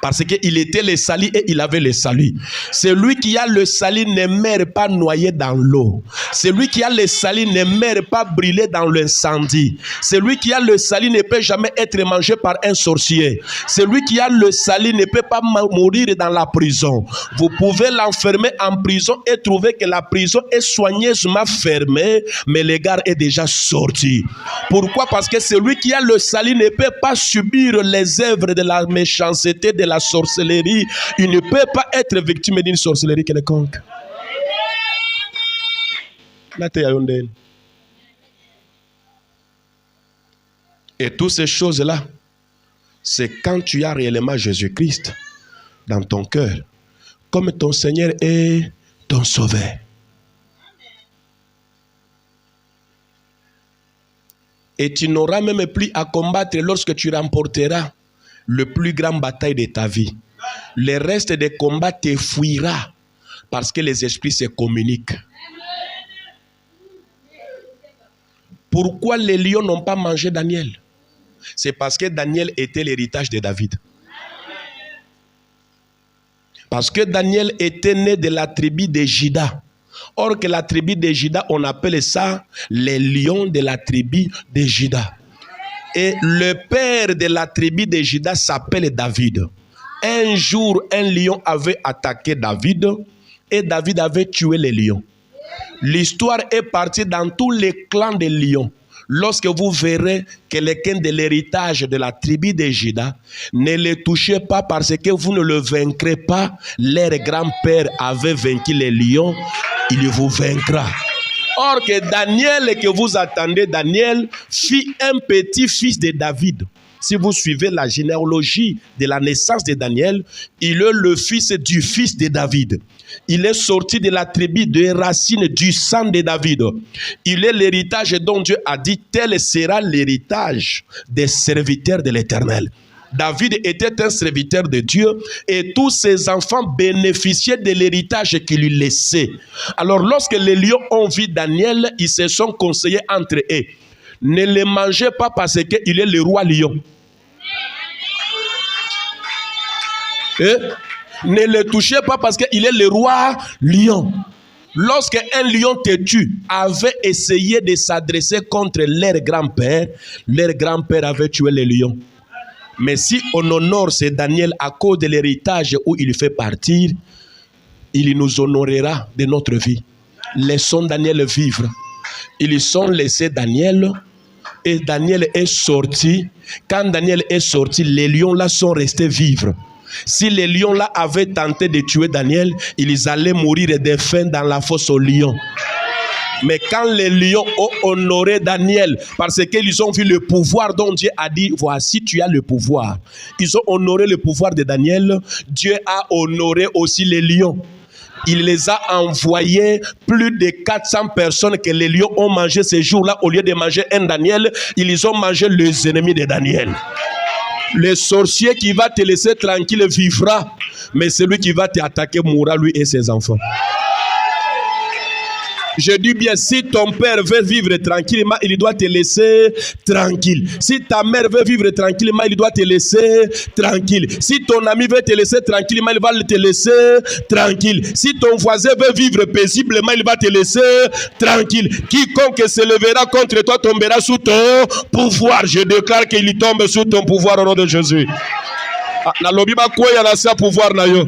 Parce qu'il était le salut et il avait le salut. Celui qui a le salut ne meurt pas noyé dans l'eau. Celui qui a le salut ne meurt pas brûlé dans l'incendie. Celui qui a le salut ne peut jamais être mangé par un sorcier. Celui qui a le salut ne peut pas mourir dans la prison. Vous pouvez l'enfermer en prison et trouver que la prison est soigneusement fermée, mais le gars est déjà sorti. Pourquoi? Parce que celui qui a le salut ne peut pas subir les œuvres de la méchanceté, de la sorcellerie. Il ne peut pas être victime d'une sorcellerie quelconque. Et toutes ces choses-là, c'est quand tu as réellement Jésus-Christ dans ton cœur, comme ton Seigneur est ton Sauveur. Et tu n'auras même plus à combattre lorsque tu remporteras le plus grand bataille de ta vie. Le reste des combats te fuira parce que les esprits se communiquent. Pourquoi les lions n'ont pas mangé Daniel? C'est parce que Daniel était l'héritage de David. Parce que Daniel était né de la tribu de Juda. Or que la tribu de Juda, on appelle ça les lions de la tribu de Juda. Et le père de la tribu de Juda s'appelle David. Un jour, un lion avait attaqué David et David avait tué les lions. L'histoire est partie dans tous les clans des lions. Lorsque vous verrez quelqu'un de l'héritage de la tribu de Juda, ne le touchez pas parce que vous ne le vaincrez pas. Leur grand-père avait vaincu les lions, il vous vaincra. Or que Daniel que vous attendez, Daniel fut un petit-fils de David. Si vous suivez la généalogie de la naissance de Daniel, il est le fils du fils de David. Il est sorti de la tribu des racines du sang de David. Il est l'héritage dont Dieu a dit, tel sera l'héritage des serviteurs de l'Éternel. David était un serviteur de Dieu et tous ses enfants bénéficiaient de l'héritage qu'il lui laissait. Alors lorsque les lions ont vu Daniel, ils se sont conseillés entre eux. Ne le mangez pas parce qu'il est le roi lion. Ne le touchez pas parce qu'il est le roi lion. Lorsque un lion têtu avait essayé de s'adresser contre leur grand-père avait tué le lion. Mais si on honore ce Daniel à cause de l'héritage où il fait partir, il nous honorera de notre vie. Laissons Daniel vivre. Ils ont laissé Daniel et Daniel est sorti. Quand Daniel est sorti, les lions là sont restés vivre. Si les lions là avaient tenté de tuer Daniel, ils allaient mourir de faim dans la fosse aux lions. Mais quand les lions ont honoré Daniel, parce qu'ils ont vu le pouvoir dont Dieu a dit, voici tu as le pouvoir. Ils ont honoré le pouvoir de Daniel. Dieu a honoré aussi les lions. Il les a envoyés plus de 400 personnes que les lions ont mangé ces jours-là. Au lieu de manger un Daniel, ils ont mangé les ennemis de Daniel. Le sorcier qui va te laisser tranquille vivra, mais celui qui va t'attaquer mourra, lui et ses enfants. Je dis bien, si ton père veut vivre tranquillement, il doit te laisser tranquille. Si ta mère veut vivre tranquillement, il doit te laisser tranquille. Si ton ami veut te laisser tranquillement, il va te laisser tranquille. Si ton voisin veut vivre paisiblement, il va te laisser tranquille. Quiconque se lèvera contre toi tombera sous ton pouvoir. Je déclare qu'il tombe sous ton pouvoir au nom de Jésus. Na lobi ba quoi ya na sa pouvoir na yo.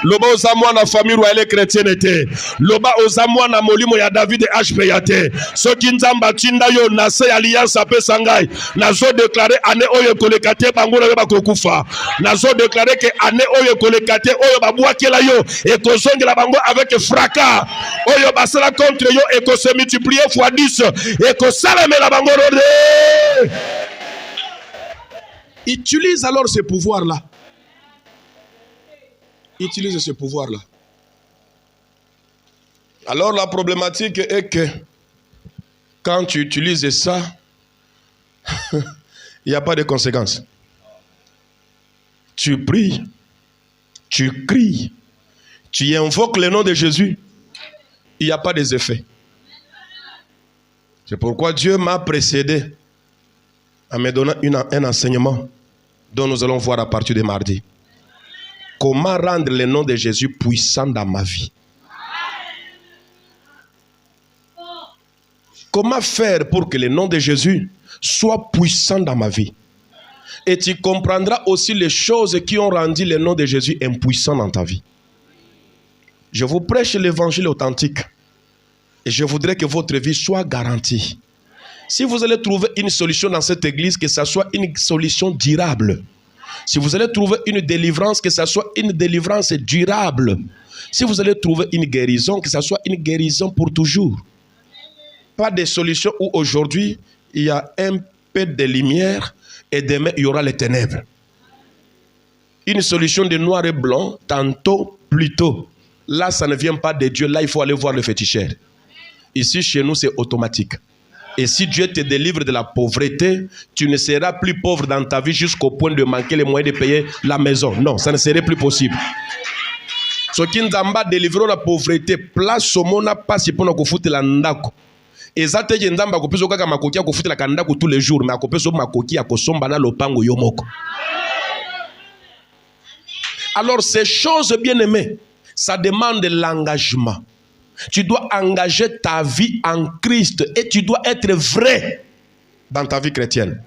Loba ozamwa na famille royale chrétienne te. Loba ozamwa na molimo ya David HPyate. Soki nzamba tinda yo na se alliance ape sangai. Nazo déclarer année oyo kolekate bango na bakokufa. Nazo déclarer que année oyo kolekate oyo babwakela yo et kozongela bango avec fracas. Oyo basala contre yo et ko se multiplier fois 10 et ko salamela bango rode. Utilise alors ce pouvoir là. Utilise ce pouvoir-là. Alors la problématique est que quand tu utilises ça, il n'y a pas de conséquences. Tu pries, tu cries, tu invoques le nom de Jésus, il n'y a pas des effets. C'est pourquoi Dieu m'a précédé en me donnant un enseignement dont nous allons voir à partir de mardi. Comment rendre le nom de Jésus puissant dans ma vie? Comment faire pour que le nom de Jésus soit puissant dans ma vie? Et tu comprendras aussi les choses qui ont rendu le nom de Jésus impuissant dans ta vie. Je vous prêche l'évangile authentique. Et je voudrais que votre vie soit garantie. Si vous allez trouver une solution dans cette église, que ce soit une solution durable. Si vous allez trouver une délivrance, que ce soit une délivrance durable. Si vous allez trouver une guérison, que ce soit une guérison pour toujours. Pas de solution où aujourd'hui, il y a un peu de lumière et demain, il y aura les ténèbres. Une solution de noir et blanc, tantôt, plus tôt. Là, ça ne vient pas de Dieu. Là, il faut aller voir le féticheur. Ici, chez nous, c'est automatique. Et si Dieu te délivre de la pauvreté, tu ne seras plus pauvre dans ta vie jusqu'au point de manquer les moyens de payer la maison. Non, ça ne serait plus possible. Ce qui nous a délivré la pauvreté, place au monde pas si pour nous foutre la ndako. Et ça te dit nzamba ko peso kaka makoki ko foutre la kandako tous les jours, mais ko peso makoki ko somba na lopango yomoko. Alors ces choses bien-aimées, ça demande l'engagement. Tu dois engager ta vie en Christ et tu dois être vrai dans ta vie chrétienne.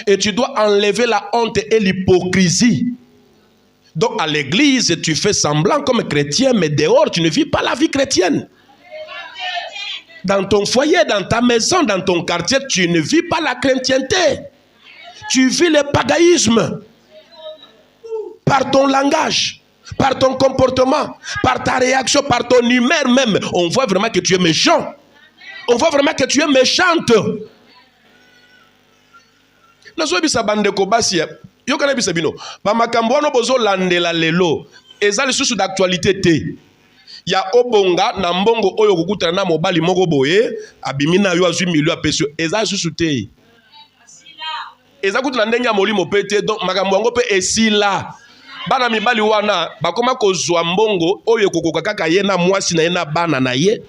Et tu dois enlever la honte et l'hypocrisie. Donc à l'église, tu fais semblant comme chrétien, mais dehors, tu ne vis pas la vie chrétienne. Dans ton foyer, dans ta maison, dans ton quartier, tu ne vis pas la chrétienté. Tu vis le paganisme par ton langage. Par ton comportement, par ta réaction, par ton humeur même, on voit vraiment que tu es méchant. On voit vraiment que tu es méchante. Nazo bisa bande ko basi yo kana bisa bino ba makambo no bozo landela lelo ezali susu d'actualité te. Ya obonga na mbongo oyo kukutana na mobali moko boye abimina yo azwi milio apesio ezali susu te. Ezali kutana ndenge molimo pete donc makambo yango pe esila. Bana mibali wana bakoma kozwa mbongo oyo kokoka kaka ye na mwasi na ye na bana na ye.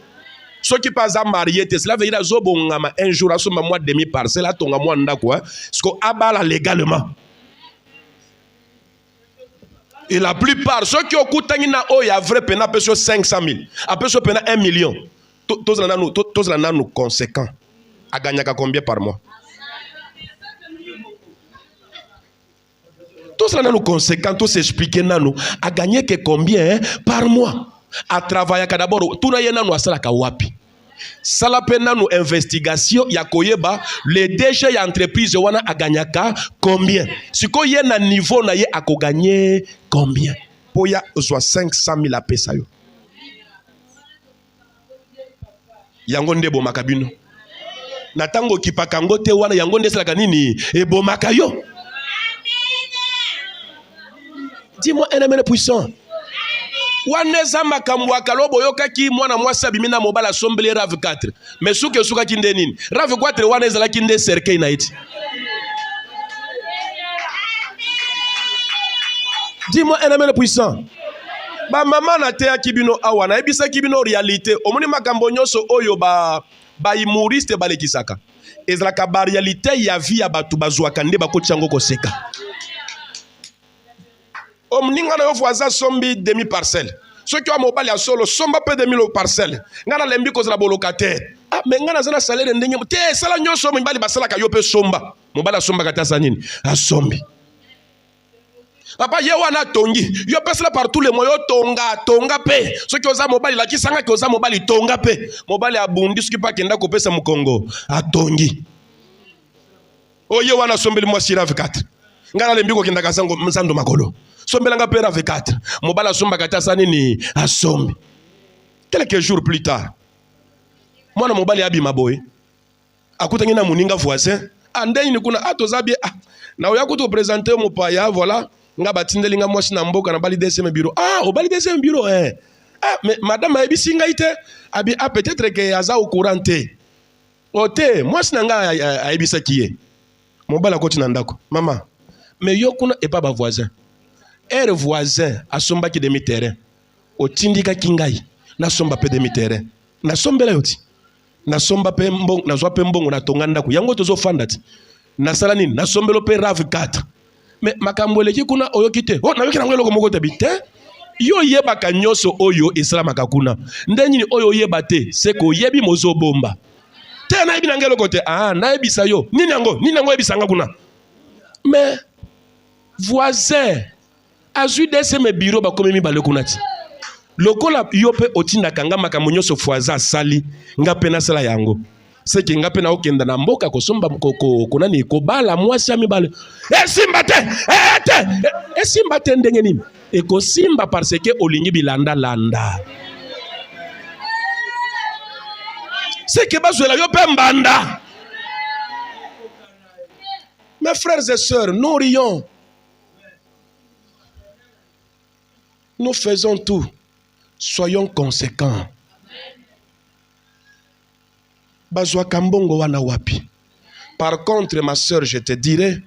Soki pas à marier, cela veut dire zobongama un jour asoma moi demi parcelle atonga moi ndako hein, parce que abala légalement. Et la plupart, ceux qui ont coûté il y a vrai pena à peu près 500 000, à peu près 1 million. Tous les nous conséquents. À gagner combien par mois? Tous les nous conséquents, tous expliquer nous à gagner que combien par mois? À travailler d'abord, tout le monde a salaka wapi. Salapena nous investigation ya koyeba les DG ya entreprise wana a gagné combien? Si ko yé na niveau na yé a ko gagner combien? Pour ya soit 500 000 à pesa yo. Yango ndebo makabino. Na tango kipakango te wana yango nde salaka nini e bo makayo. Dis-moi un amen puissant. Waneza makambo akalobo yokaki mwana mwasi abimina mobala sombele RAV 4 mais suke suka kinde nini RAV 4 waneza la kinde cercueil na iti. Dis-moi un amen puissant. Ba mama na te akibino awa na ebisa kibino réalité omoni makambo nyoso oyo ba humoriste balekisaka ezalaka ba réalité ya vie ya batu bazwaka nde bakotyango koseka. Omninga na yo voisin sombi demi parcelle. Ceux qui ont mobile à solo somba peu demi parcelle. Ngana lembi kozala bolocataire. Ah mais ngana zana salaire ndenge te sala nyoso mbali basala ka yo pe somba. Mobile somba katasa nini? A sombi. Papa ye wana tongi. Yo pesala partout les moyens tonga pe. Ceux qui ont mobile la kisanga qui ont mobile tonga pe. Mobile abundi ce qui pas kenda ko pesa mu Congo. A tongi. O ye wana sombi mo sira 4. Ngana lembi ko kenda kasango msando makolo. Sombelanga père avec 4. Mobala somba katasa nini asombi. Quelques jours plus tard. Moi na mobali abi maboy. Akutangi na muninga voisin. Andeni ni kuna atozabi na oya kuto présenter mon paya voilà. Nga batindeli nga mwasi na mboka na bali DCM bureau. Ah, au bali DCM bureau Ah, mais madame a ebisi nga ite abi peut-être que aza au courant te. Ote, mwasi na nga a ebisa kiye. Mobala koti na ndako. Maman, mais yo kuna e pas ba voisin. Er voisin a somba ki demi terrain. O tindika kingai na somba pe demi terrain. Na sombela yoti. Na somba pe mbongo na zwa pe mbongo na tonganda ku. Yango tozo fandati. Na sala nini na sombelo pe RAV 4. Mais makambole ki kuna oyo kite. Oh na yoki na ngelo ko moko tabite. Yo yeba ka nyoso oyo islam makakuna. Ndenyi oyo yeba te c'est ko yebi mozo bomba. Te na yebi na ngelo kote. Ah na yebi sa yo. Nini yango yebi sanga kuna. Mais voisin azui DCM bureau ba komi mi balekunati. Lokola yope otinda kanga makambo nyoso foaza sali nga pena sala yango. C'est que nga pena okenda na mboka ko somba ko nani ko bala mwasi ami bale. Simba te. Simba te ndenge nini? E ko simba parce que olingi bilanda landa. C'est que bazwela yope mbanda. Mes frères et sœurs, nous rions. Nous faisons tout. Soyons conséquents. Bazwa kambongo wana wapi. Par contre, ma sœur, je te dirais,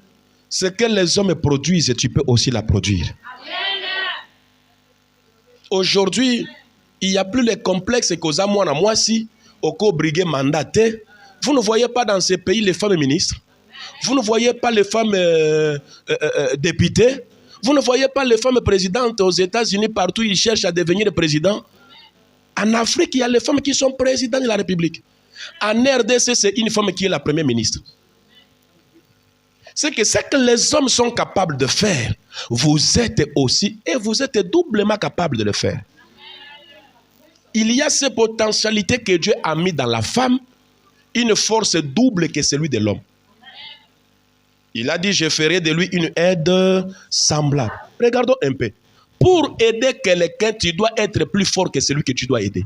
ce que les hommes produisent, tu peux aussi la produire. Aujourd'hui, il n'y a plus les complexes qu'aux amours à moi si, au co-brigué mandaté. Vous ne voyez pas dans ces pays les femmes ministres. Vous ne voyez pas les femmes députées. Vous ne voyez pas les femmes présidentes aux États-Unis, partout ils cherchent à devenir président. En Afrique, il y a les femmes qui sont présidentes de la République. En RDC, c'est une femme qui est la première ministre. C'est que ce que les hommes sont capables de faire, vous êtes aussi, et vous êtes doublement capables de le faire. Il y a ces potentialités que Dieu a mis dans la femme, une force double que celui de l'homme. Il a dit, je ferai de lui une aide semblable. Regardons un peu. Pour aider quelqu'un, tu dois être plus fort que celui que tu dois aider.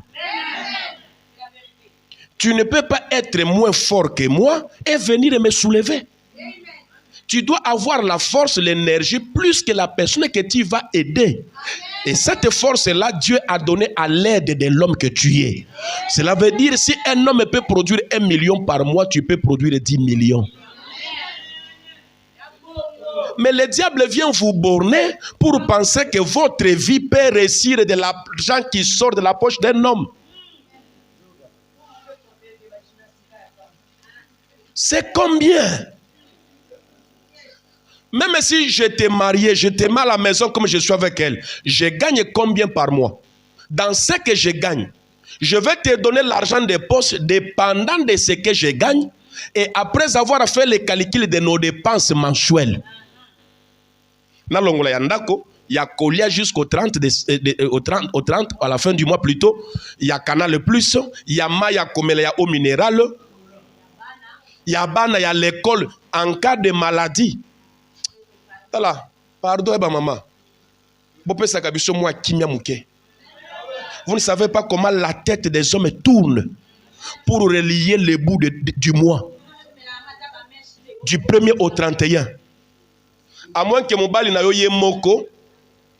Tu ne peux pas être moins fort que moi et venir me soulever. Tu dois avoir la force, l'énergie, plus que la personne que tu vas aider. Et cette force-là, Dieu a donné à l'aide de l'homme que tu es. Cela veut dire, si un homme peut produire 1 million par mois, tu peux produire 10 millions. Mais le diable vient vous borner pour penser que votre vie peut réussir de l'argent qui sort de la poche d'un homme. C'est combien? Même si je t'ai marié, je t'ai mis à la maison comme je suis avec elle, je gagne combien par mois? Dans ce que je gagne, je vais te donner l'argent de poche dépendant de ce que je gagne. Et après avoir fait les calculs de nos dépenses mensuelles, na longola ya ndako, ya kolia jusqu'au 30, au 30 à la fin du mois plutôt, il y a Canal Plus, il y a Maya Komele, il y a eau minérale, il y a Bana, il y a l'école en cas de maladie. Tala, pardon, eba maman. Bopé sakabiso moi kimia mouke. Vous ne savez pas comment la tête des hommes tourne pour relier les bouts du mois. Du 1er au 31. À moins que mon bali na yo ye moko,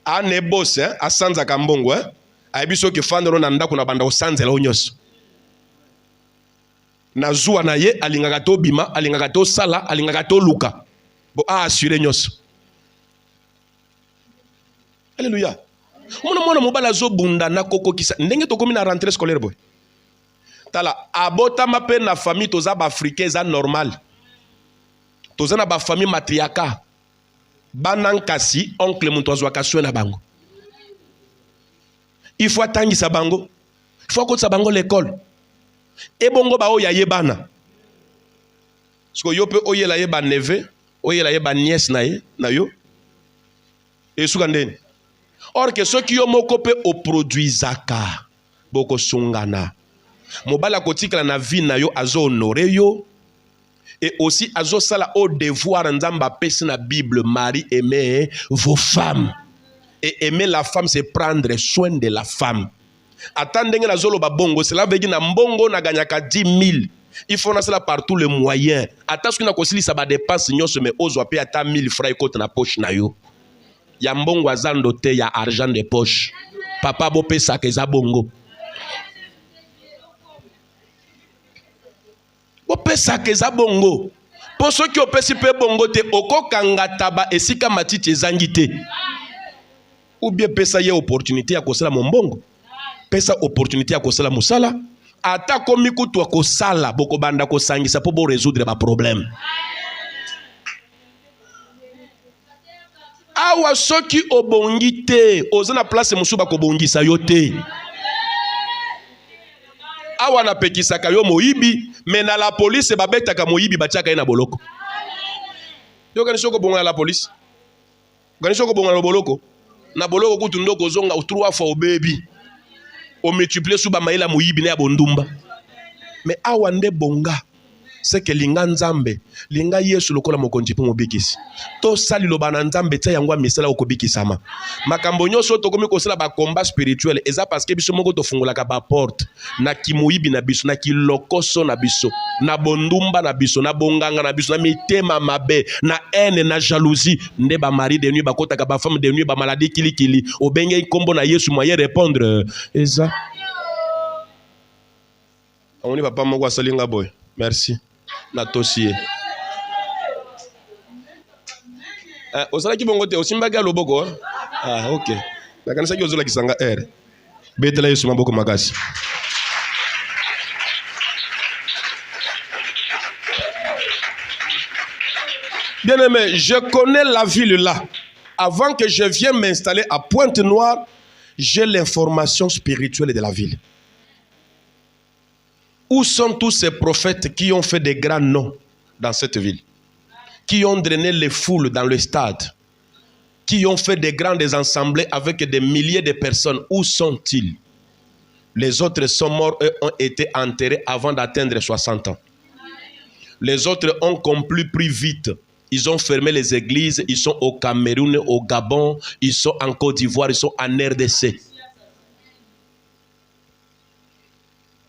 a ne boss, a sanza kambongo, a ebiso ke fandero na ndako na banda o sanzela onyos. Na zuwa na ye, alingaka to bima, alingaka to sala, alingaka to luka. Bo a assuré nyos. Alléluia. Mona mobala zo bunda na koko kisa. Ndenge to komi na rentrée scolaire boy. Tala, abota mape na famille toza ba africain za normal. Toza na ba famille matriarcat. Banan kasi oncle muntozwa kaswe na bango. Il faut atangisa bango. Il faut ko bango l'école. Et bongo ba o ya yebana. Sko yo pe oyela yeba neve, oyela yeba nièce na yo. Et suka ndeni. Or que ceux qui ont mokopé au produit zaka, boko sungana. Mobala kotika na vie na yo azo honoré yo. Et aussi azo sala au devoir nzamba pesi na Bible, mari aimez vos femmes. Et aimer la femme c'est prendre soin de la femme. Attendez na zolo ba bongo, cela veut dire na mbongo na ganyaka 10 000. Il faut na cela par tous les moyens. Attention na kosili sa ba dépense nyonso mais ozo pe ata 1000 francs côté na poche na yo. Ya mbongo azando te ya argent de poche. Papa bo pesa ke za bongo. Bo pesa ke za bongo. Po so ki opesi pe bongo te okokanga taba esika matiti ezangi te. Ou bien pesa ye opportunité ya kosala mbongo. Pesa opportunité ya kosala musala. Ata komi kutu akosala boko banda kosangisa po bo résoudre ba problème. Awa soki obongi te, ozana place musuba ko bongisa yo te. Awa na pekisaka yo moyibi, mais na la police babetaka moyibi batiaka ye na boloko. Yo kanisi ko bonga la police. Kanisi ko bonga na boloko. Na boloko kutu ndoko zonga 3 fois au baby. O multiplier suba maila moyibi na ya bondumba. Mais awa nde bonga. C'est que linga nzambe, linga yesu lokola mokonzi po mobikisi. To sali lobana nzambe tia yangwa misala okobikisama. Makambo nyonso to komi kosala ba combat spirituel eza parce que biso moko to fungolaka ba porte na kimoyibi na biso na kilokoso na biso na bondumba na biso na bonganga na biso na mitema mabe na haine na jalousie nde ba mari de nuit ba kotaka ba femme de nuit ba maladie kilikili obenge kombo na yesu moyen répondre eza. On y va pas moko asalinga boy. Merci. Na tosie. Osala ki bongo te osimbaki loboko. Ah OK. Na kanisa ki ozola kisanga R. Betela Yesu maboko makasi. Bien-aimé, je connais la ville là. Avant que je vienne m'installer à Pointe-Noire, j'ai l'information spirituelle de la ville. Où sont tous ces prophètes qui ont fait des grands noms dans cette ville? Qui ont drainé les foules dans le stade? Qui ont fait des grandes assemblées avec des milliers de personnes? Où sont-ils? Les autres sont morts et ont été enterrés avant d'atteindre 60 ans. Les autres ont conclu plus vite. Ils ont fermé les églises. Ils sont au Cameroun, au Gabon. Ils sont en Côte d'Ivoire. Ils sont en RDC.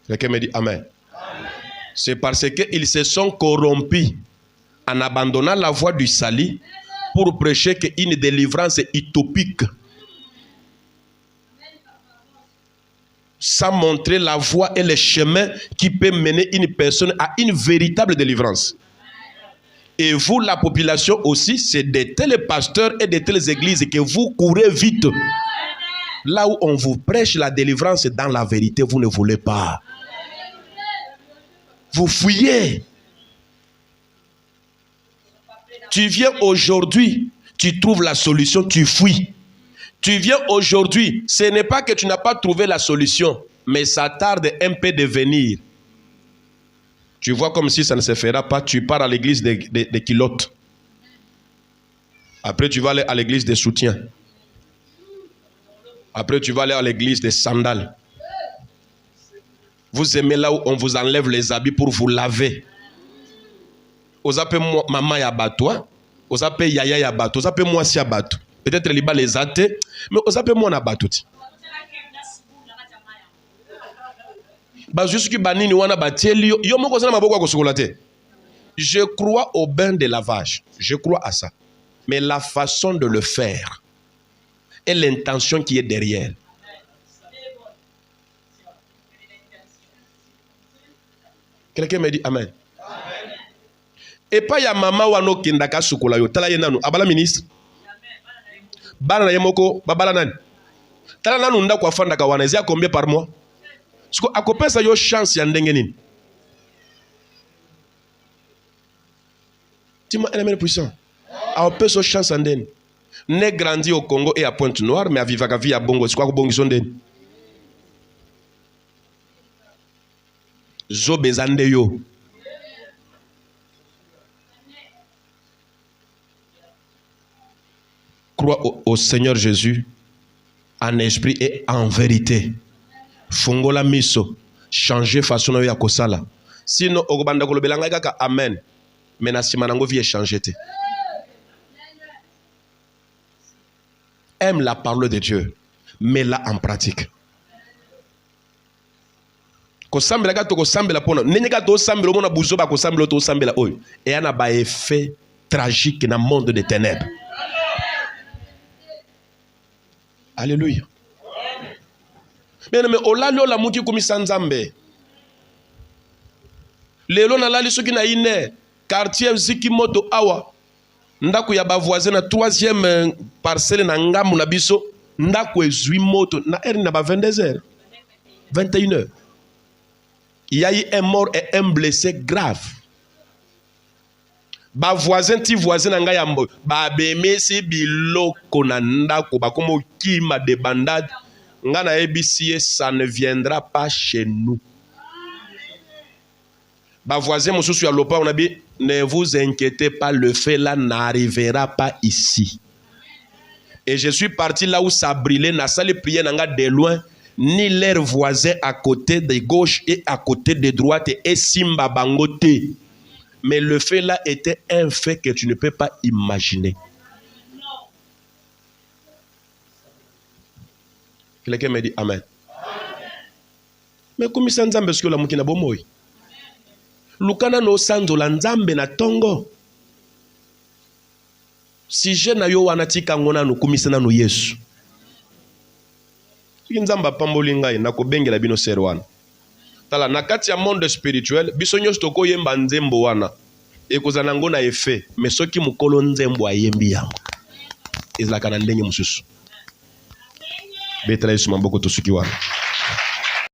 Quelqu'un me dit Amen. C'est parce qu'ils se sont corrompus en abandonnant la voie du salut pour prêcher qu'une délivrance utopique. Sans montrer la voie et le chemin qui peut mener une personne à une véritable délivrance. Et vous, la population aussi, c'est de tels pasteurs et de telles églises que vous courez vite. Là où on vous prêche la délivrance dans la vérité, vous ne voulez pas. Vous fouillez. Tu viens aujourd'hui, tu trouves la solution, tu fuis. Tu viens aujourd'hui, ce n'est pas que tu n'as pas trouvé la solution, mais ça tarde un peu de venir. Tu vois comme si ça ne se fera pas, tu pars à l'église des culottes. Après, tu vas aller à l'église des soutiens. Après, tu vas aller à l'église des sandales. Vous aimez là où on vous enlève les habits pour vous laver. Vous appelez maman ya bato, vous appelez yaya ya bato, vous appelez moi si ya bato. Peut-être les bas les athées, mais vous appelez moi na bato. Je crois au bain de lavage. Je crois à ça. Mais la façon de le faire et l'intention qui est derrière. Quelqu'un me dit Amen. Et pas ya maman wano kindaka sukola yo. Tala yenanu. Abala ministre. Bana na yemoko. Babala nani. Tala nanu nda kwa fanda kawana. Zia combien par mois? Parce que akopé ça yo chance ya ndenge nini. Dis-moi un amen puissant. Akopé ça chance ya ndenge. Né grandi au Congo et à Pointe-Noire, mais à Vivagavi à Bongo. C'est quoi que Bongo sont ndenge? Zo bezande yo. Crois au Seigneur Jésus en esprit et en vérité. Fungola miso. Changer façon ya kosala. Sinon, okobanda kolobelanga kaka amen. Mais na simanango vie changer te. Aime la parole de Dieu. Mets-la en pratique. Kosambela ka to kosambela pona. Nenye ka to sambela mona buzo ba kosambela to sambela oyo. Et yana ba effet tragique dans le monde des ténèbres. Alléluia. Mais olali ola muki komisa nzambe. Lelo na lali soki na ine quartier ziki moto awa. Ndako ya ba voisin na 3e parcelle na ngamu na biso. Ndako ezui moto na heure na ba 22h. 21h. Il y a eu un mort et un blessé grave. Ba voisin ti voisin na ngaya mbo. Ba bemesi biloko na ndako ba komo kima de bandade. Ngana ebisie ça ne viendra pas chez nous. Ba voisin mosusu ya lopa on a dit ne vous inquiétez pas, le fait là n'arrivera pas ici. Et je suis parti là où ça brillait, na salle prière nanga de loin, ni leurs voisins à côté de gauche et à côté de droite et simba bangote. Mais le fait là était un fait que tu ne peux pas imaginer. Quelqu'un me dit Amen. Mais comme ça nzambe siko la mukina bomoi. Lukana no sanzo la nzambe na tongo. Si je na yo wanatika ngona no kumisa na no Yesu. Si nzamba pambolinga na ko bengela bino serwana. Tala nakati ya monde spirituel biso nyos toko yemba nzembo wana. Ekozana ngona efe mais soki mukolo nzembo ayembi yango. Ezla kana ndenge mususu. Betra Yesu mamboko tosuki wana.